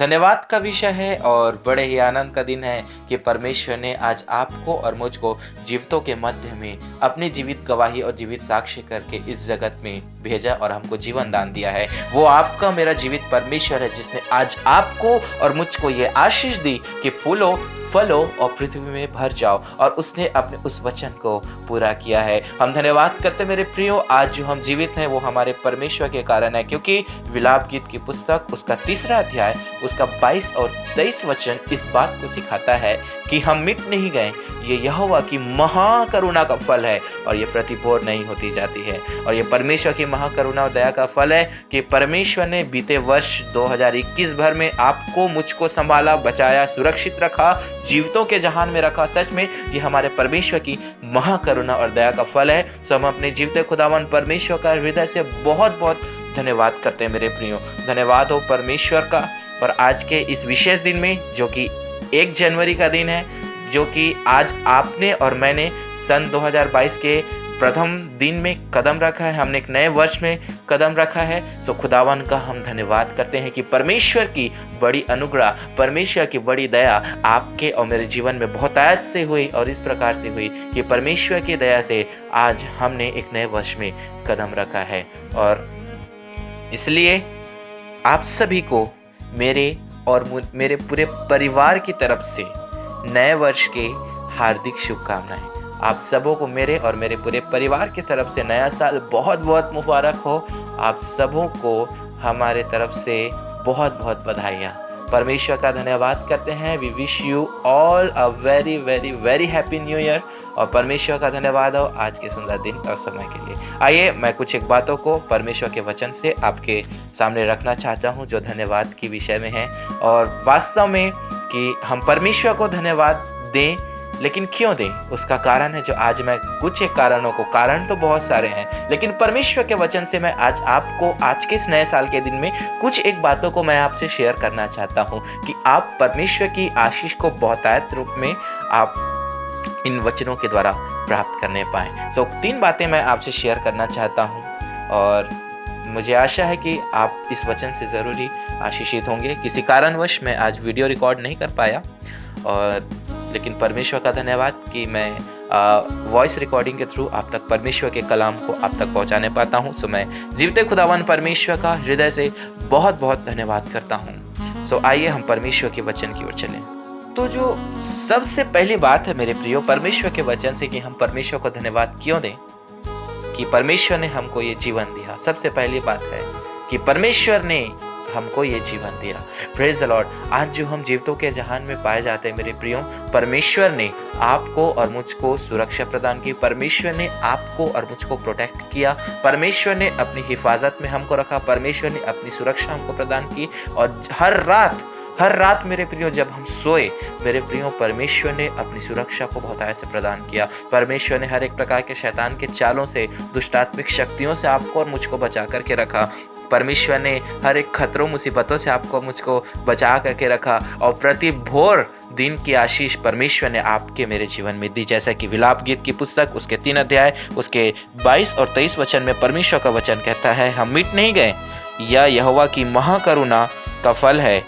धन्यवाद का विषय है और बड़े ही आनंद का दिन है कि परमेश्वर ने आज आपको और मुझको जीवितों के मध्य में अपनी जीवित गवाही और जीवित साक्ष्य करके इस जगत में भेजा और हमको जीवन दान दिया है। वो आपका मेरा जीवित परमेश्वर है जिसने आज आपको और मुझको ये आशीष दी कि फूलो फलो और पृथ्वी में भर जाओ, और उसने अपने उस वचन को पूरा किया है। हम धन्यवाद करते मेरे प्रियो, आज जो हम जीवित हैं वो हमारे परमेश्वर के कारण है, क्योंकि विलाप गीत की पुस्तक उसका 3 अध्याय उसका 22 और 23 वचन इस बात को सिखाता है कि हम मिट नहीं गए। ये यहोवा की महाकरुणा का फल है और ये प्रतिभोर नहीं होती जाती है। और ये परमेश्वर की महाकरुणा और दया का फल है कि परमेश्वर ने बीते वर्ष 2021 भर में आपको मुझको संभाला, बचाया, सुरक्षित रखा, जीवितों के जहान में रखा। सच में ये हमारे परमेश्वर की महाकरुणा और दया का फल है। सो हम अपने जीवते खुदावन परमेश्वर का हृदय से बहुत बहुत धन्यवाद करते हैं मेरे प्रियो। धन्यवाद हो परमेश्वर का। और आज के इस विशेष दिन में जो कि 1 जनवरी का दिन है, जो कि आज आपने और मैंने सन 2022 के प्रथम दिन में कदम रखा है, हमने एक नए वर्ष में कदम रखा है। सो खुदावन का हम धन्यवाद करते हैं कि परमेश्वर की बड़ी अनुग्रह, परमेश्वर की बड़ी दया आपके और मेरे जीवन में बहुत आयत से हुई और इस प्रकार से हुई कि परमेश्वर की दया से आज हमने एक नए वर्ष में कदम रखा है। और इसलिए आप सभी को मेरे और मेरे पूरे परिवार की तरफ से नए वर्ष के हार्दिक शुभकामनाएं। आप सबों को मेरे और मेरे पूरे परिवार की तरफ से नया साल बहुत बहुत मुबारक हो। आप सबों को हमारे तरफ से बहुत बहुत बधाइयाँ। परमेश्वर का धन्यवाद करते हैं। We wish you all a very very very happy new year. और परमेश्वर का धन्यवाद हो आज के सुंदर दिन और समय के लिए। आइए मैं कुछ एक बातों को परमेश्वर के वचन से आपके सामने रखना चाहता हूँ जो धन्यवाद के विषय में है। और वास्तव में कि हम परमेश्वर को धन्यवाद दें, लेकिन क्यों दें उसका कारण है जो आज मैं कुछ एक कारणों को, कारण तो बहुत सारे हैं, लेकिन परमेश्वर के वचन से मैं आज आपको आज के इस नए साल के दिन में कुछ एक बातों को मैं आपसे शेयर करना चाहता हूं कि आप परमेश्वर की आशीष को बहुतायत रूप में आप इन वचनों के द्वारा प्राप्त करने पाएं। सो 3 बातें मैं आपसे शेयर करना चाहता हूं और मुझे आशा है कि आप इस वचन से ज़रूर ही आशीषित होंगे। किसी कारणवश मैं आज वीडियो रिकॉर्ड नहीं कर पाया, और लेकिन परमेश्वर का धन्यवाद कि मैं वॉइस रिकॉर्डिंग के थ्रू आप तक परमेश्वर के कलाम को आप तक पहुंचाने पाता हूं। सो मैं जीवते खुदावन परमेश्वर का हृदय से बहुत बहुत धन्यवाद करता हूं। सो आइए हम परमेश्वर के वचन की ओर चलें। तो जो सबसे पहली बात है मेरे प्रियो परमेश्वर के वचन से कि हम परमेश्वर को धन्यवाद क्यों दें, कि परमेश्वर ने हमको ये जीवन दिया। सबसे पहली बात है कि परमेश्वर ने हमको ये जीवन दिया। Praise the Lord. आज जो हम जीवितों के जहान में पाए जाते हैं मेरे प्रियो, परमेश्वर ने आपको और मुझको सुरक्षा प्रदान की, परमेश्वर ने आपको और मुझको प्रोटेक्ट किया, परमेश्वर ने अपनी हिफाजत में हमको रखा, परमेश्वर ने अपनी सुरक्षा हमको प्रदान की। और हर रात मेरे प्रियो जब हम सोए मेरे प्रियो परमेश्वर ने अपनी सुरक्षा को बहुतायत से प्रदान किया। परमेश्वर ने हर एक प्रकार के शैतान के चालों से, दुष्टात्मिक शक्तियों से आपको और मुझको बचा करके रखा। परमेश्वर ने हर एक खतरों मुसीबतों से आपको मुझको बचा करके रखा। और प्रति भोर दिन की आशीष परमेश्वर ने आपके मेरे जीवन में दी। जैसा कि विलाप गीत की पुस्तक उसके 3 अध्याय उसके 22 और 23 वचन में परमेश्वर का वचन कहता है, हम मिट नहीं गए, यह यहोवा की महाकरुणा का फल है,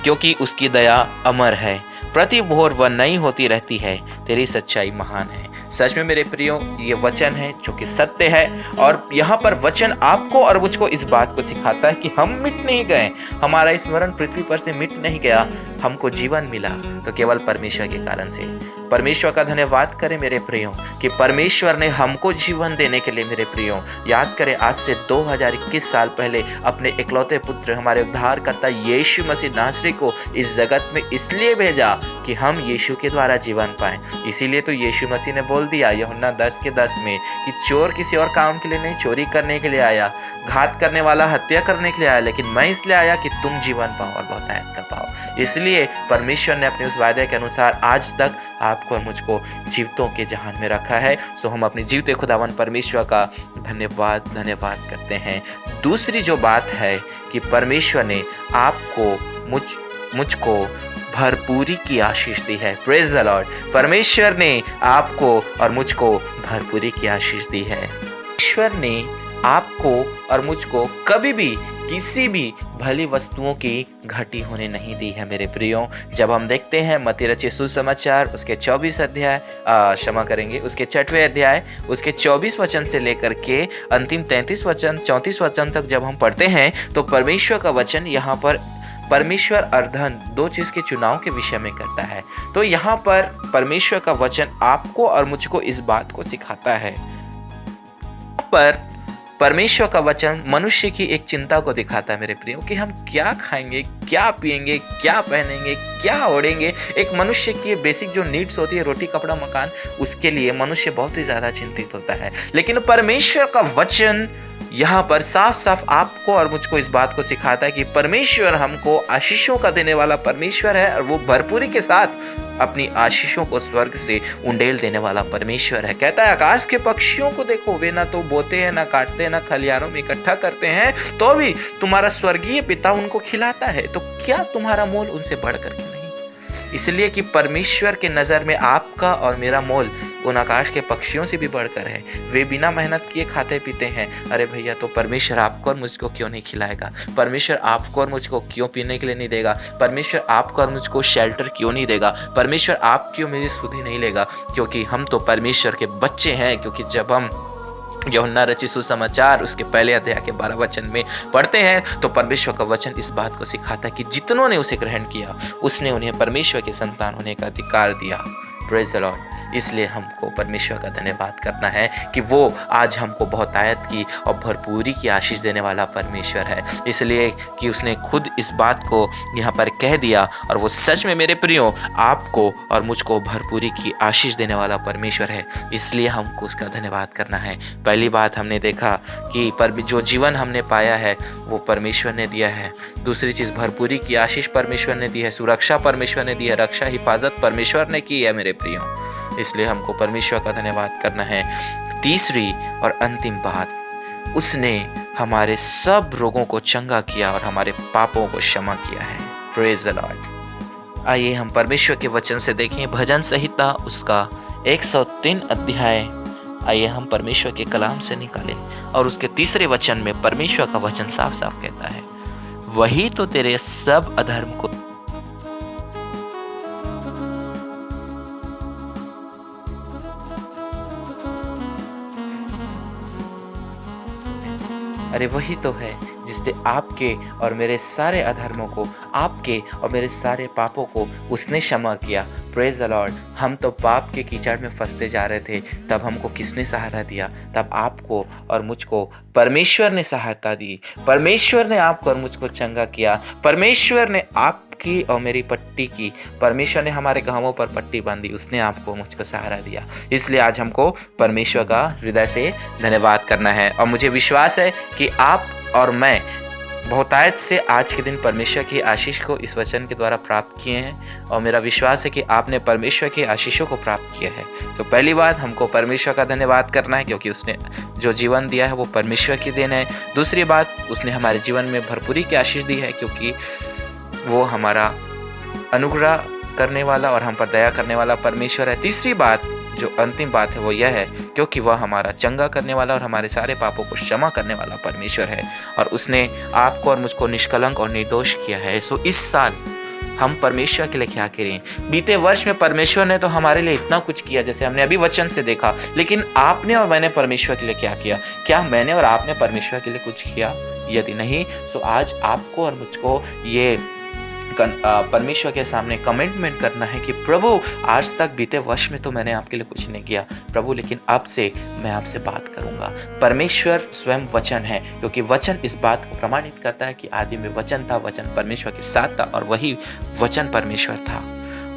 क्योंकि उसकी दया अमर है, प्रति भोर वह नई होती रहती है, तेरी सच्चाई महान है। सच में मेरे प्रियो ये वचन है जो कि सत्य है। और यहाँ पर वचन आपको और मुझको इस बात को सिखाता है कि हम मिट नहीं गए, हमारा स्मरण पृथ्वी पर से मिट नहीं गया, हमको जीवन मिला तो केवल परमेश्वर के कारण से। परमेश्वर का धन्यवाद करें मेरे प्रियो कि परमेश्वर ने हमको जीवन देने के लिए मेरे प्रियो याद करें आज से 2021 साल पहले अपने इकलौते पुत्र हमारे उद्धारकर्ता यीशु मसीह नासरी को इस जगत में इसलिए भेजा कि हम यीशु के द्वारा जीवन पाएं। इसीलिए तो यीशु मसीह ने बोल दिया यूहन्ना 10:10 में कि चोर किसी और काम के लिए नहीं, चोरी करने के लिए आया, घात करने वाला हत्या करने के लिए आया, लेकिन मैं इसलिए आया कि तुम जीवन पाओ और बहुतायत का पाओ। इसलिए परमेश्वर ने अपने उस वायदे के अनुसार आज तक आपको और मुझको जीवितों के जहान में रखा है। सो हम अपने जीवते खुदावन परमेश्वर का धन्यवाद करते हैं। दूसरी जो बात है कि परमेश्वर ने आपको मुझको भरपूरी की आशीष दी है। Praise the Lord. परमेश्वर ने आपको और मुझको भरपूरी की आशीष दी है। ईश्वर ने आपको और मुझको कभी भी किसी भी भली वस्तुओं की घटी होने नहीं दी है मेरे प्रियो। जब हम देखते हैं मत्ती रचित सुसमाचार उसके 24 अध्याय क्षमा करेंगे उसके 6वें अध्याय उसके 24 वचन से लेकर के अंतिम 33 वचन 34 वचन तक जब हम पढ़ते हैं तो परमेश्वर का वचन यहाँ पर परमेश्वर और धन दो चीज के चुनाव के विषय में करता है। तो यहाँ पर परमेश्वर का वचन आपको और मुझको इस बात को सिखाता है। पर परमेश्वर का वचन मनुष्य की एक चिंता को दिखाता है मेरे प्रियो कि हम क्या खाएंगे, क्या पिएंगे, क्या पहनेंगे, क्या ओढ़ेंगे। एक मनुष्य की बेसिक जो नीड्स होती है, रोटी कपड़ा मकान, उसके लिए मनुष्य बहुत ही ज्यादा चिंतित होता है। लेकिन परमेश्वर का वचन यहाँ पर साफ साफ आपको और मुझको इस बात को सिखाता है कि परमेश्वर हमको आशीषों का देने वाला परमेश्वर है और वो भरपूरी के साथ अपनी आशीषों को स्वर्ग से उंडेल देने वाला परमेश्वर है। कहता है आकाश के पक्षियों को देखो, वे ना तो बोते हैं, ना काटते हैं, ना खलिहानों में इकट्ठा करते हैं, तो भी तुम्हारा स्वर्गीय पिता उनको खिलाता है। तो क्या तुम्हारा मोल उनसे बढ़ करके नहीं? इसलिए कि परमेश्वर के नज़र में आपका और मेरा मोल उन आकाश के पक्षियों से भी बढ़कर है। वे बिना मेहनत किए खाते पीते हैं। अरे भैया, तो परमेश्वर आपको और मुझको क्यों नहीं खिलाएगा? परमेश्वर आपको और मुझको क्यों पीने के लिए नहीं देगा? परमेश्वर आपको और मुझको शेल्टर क्यों नहीं देगा? परमेश्वर आप क्यों मेरी सुधि नहीं लेगा? क्योंकि हम तो परमेश्वर के बच्चे हैं। क्योंकि जब हम यूहन्ना रचित सुसमाचार उसके पहले अध्याय के 12 वचन में पढ़ते हैं तो परमेश्वर का वचन इस बात को सिखाता है कि जितनों ने उसे ग्रहण किया उसने उन्हें परमेश्वर के संतान होने का अधिकार दिया। Praise the Lord. इसलिए हमको परमेश्वर का धन्यवाद करना है कि वो आज हमको बहुतायत की और भरपूरी की आशीष देने वाला परमेश्वर है। इसलिए कि उसने खुद इस बात को यहाँ पर कह दिया और वो सच में मेरे प्रियो आपको और मुझको भरपूरी की आशीष देने वाला परमेश्वर है। इसलिए हमको उसका धन्यवाद करना है। पहली बात हमने देखा कि जो जीवन हमने पाया है वो परमेश्वर ने दिया है। दूसरी चीज़, भरपूरी की आशीष परमेश्वर ने दी है, सुरक्षा परमेश्वर ने दी है, रक्षा हिफाजत परमेश्वर ने की है मेरे प्रियो। इसलिए हमको परमेश्वर का धन्यवाद करना है। तीसरी और अंतिम बात, उसने हमारे सब रोगों को चंगा किया और हमारे पापों को क्षमा किया है। Praise the Lord. आइए हम परमेश्वर के वचन से देखें भजन संहिता उसका 103 अध्याय। आइए हम परमेश्वर के कलाम से निकालें और उसके तीसरे वचन में परमेश्वर का वचन साफ साफ कहता है, वही तो तेरे सब अधर्म को अरे वही तो है जिसने आपके और मेरे सारे अधर्मों को, आपके और मेरे सारे पापों को उसने क्षमा किया। Praise the Lord. हम तो पाप के कीचड़ में फंसते जा रहे थे, तब हमको किसने सहारा दिया? तब आपको और मुझको परमेश्वर ने सहायता दी। परमेश्वर ने आपको और मुझको चंगा किया। परमेश्वर ने आपकी और मेरी पट्टी की, परमेश्वर ने हमारे घावों पर पट्टी बांधी, उसने आपको मुझको सहारा दिया। इसलिए आज हमको परमेश्वर का हृदय से धन्यवाद करना है। और मुझे विश्वास है कि आप और मैं बहुतायत से आज के दिन परमेश्वर की आशीष को इस वचन के द्वारा प्राप्त किए हैं। और मेरा विश्वास है कि आपने परमेश्वर की आशीषों को प्राप्त किया है। तो पहली बात, हमको परमेश्वर का धन्यवाद करना है क्योंकि उसने जो जीवन दिया है वो परमेश्वर की देन है। दूसरी बात, उसने हमारे जीवन में भरपूरी की आशीष दी है क्योंकि वो हमारा अनुग्रह करने वाला और हम पर दया करने वाला परमेश्वर है। तीसरी बात, जो अंतिम बात है, वो यह है क्योंकि वह हमारा चंगा करने वाला और हमारे सारे पापों को क्षमा करने वाला परमेश्वर है और उसने आपको और मुझको निष्कलंक और निर्दोष किया है। सो इस साल हम परमेश्वर के लिए क्या करें? बीते वर्ष में परमेश्वर ने तो हमारे लिए इतना कुछ किया, जैसे हमने अभी वचन से देखा, लेकिन आपने और मैंने परमेश्वर के लिए क्या किया? क्या मैंने और आपने परमेश्वर के लिए कुछ किया? यदि नहीं, तो आज आपको और मुझको ये परमेश्वर के सामने कमिटमेंट करना है कि प्रभु, आज तक बीते वर्ष में तो मैंने आपके लिए कुछ नहीं किया प्रभु, लेकिन अब से मैं आपसे बात करूंगा। परमेश्वर स्वयं वचन है, क्योंकि वचन इस बात को प्रमाणित करता है कि आदि में वचन था, वचन परमेश्वर के साथ था और वही वचन परमेश्वर था।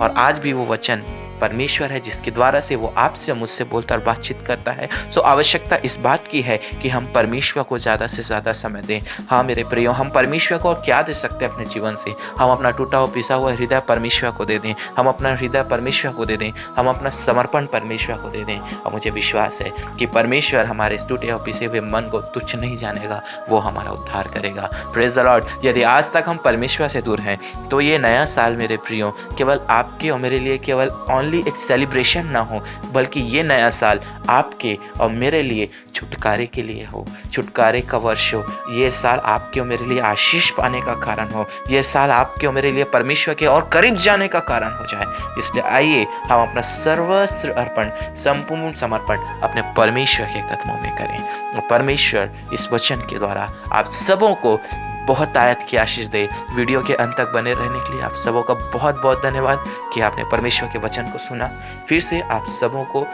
और आज भी वो वचन परमेश्वर है जिसके द्वारा से वो आपसे मुझसे बोलता और बातचीत करता है। सो आवश्यकता इस बात की है कि हम परमेश्वर को ज़्यादा से ज़्यादा समय दें। हाँ मेरे प्रियो, हम परमेश्वर को और क्या दे सकते हैं अपने जीवन से? हम अपना टूटा हुआ पिसा हुआ हृदय परमेश्वर को दे दें, हम अपना हृदय परमेश्वर को दे दें, हम अपना समर्पण परमेश्वर को दे दें। और मुझे विश्वास है कि परमेश्वर हमारे इस टूटे और पिसे हुए मन को तुच्छ नहीं जानेगा, वो हमारा उद्धार करेगा। Praise the Lord. यदि आज तक हम परमेश्वर से दूर हैं तो ये नया साल मेरे प्रियो केवल आपके और मेरे लिए केवल ओनली एक सेलिब्रेशन ना हो, बल्कि ये नया साल आपके और मेरे लिए छुटकारे के लिए हो, छुटकारे का वर्ष हो। ये साल आपके और मेरे लिए आशीष पाने का कारण हो। ये साल आपके और मेरे लिए परमेश्वर के और करीब जाने का कारण हो जाए। इसलिए आइए हम अपना सर्वस्व अर्पण, संपूर्ण समर्पण अपने परमेश्वर के कदमों में करें। और परमेश्वर इस वचन के द्वारा आप सबों को बहुत आयत की आशीष दे। वीडियो के अंत तक बने रहने के लिए आप सबों का बहुत बहुत धन्यवाद कि आपने परमेश्वर के वचन को सुना। फिर से आप सबों को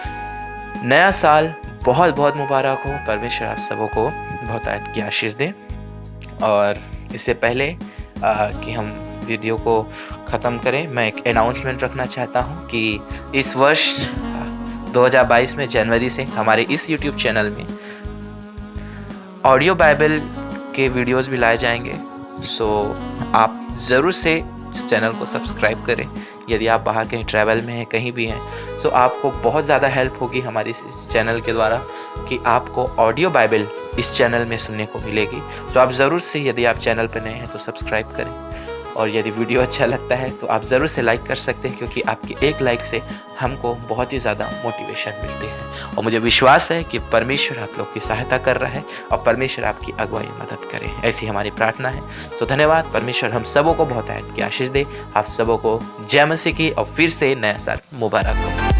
नया साल बहुत बहुत मुबारक हो। परमेश्वर आप सबों को बहुत आयत की आशीष दे। और इससे पहले कि हम वीडियो को ख़त्म करें, मैं एक अनाउंसमेंट रखना चाहता हूं कि इस वर्ष 2022 में जनवरी से हमारे इस YouTube चैनल में ऑडियो बाइबल के वीडियोस भी लाए जाएंगे। सो आप ज़रूर से इस चैनल को सब्सक्राइब करें। यदि आप बाहर कहीं ट्रैवल में हैं, कहीं भी हैं, तो आपको बहुत ज़्यादा हेल्प होगी हमारी इस चैनल के द्वारा कि आपको ऑडियो बाइबल इस चैनल में सुनने को मिलेगी। तो आप ज़रूर से, यदि आप चैनल पर नए हैं तो सब्सक्राइब करें। और यदि वीडियो अच्छा लगता है तो आप ज़रूर से लाइक कर सकते हैं, क्योंकि आपके एक लाइक से हमको बहुत ही ज़्यादा मोटिवेशन मिलती है। और मुझे विश्वास है कि परमेश्वर आप लोग की सहायता कर रहा है और परमेश्वर आपकी अगुवाई मदद करे, ऐसी हमारी प्रार्थना है। तो धन्यवाद। परमेश्वर हम सबों को बहुत आयत की आशीष दे। आप सबों को जय मसीह की और फिर से नया साल मुबारक हो।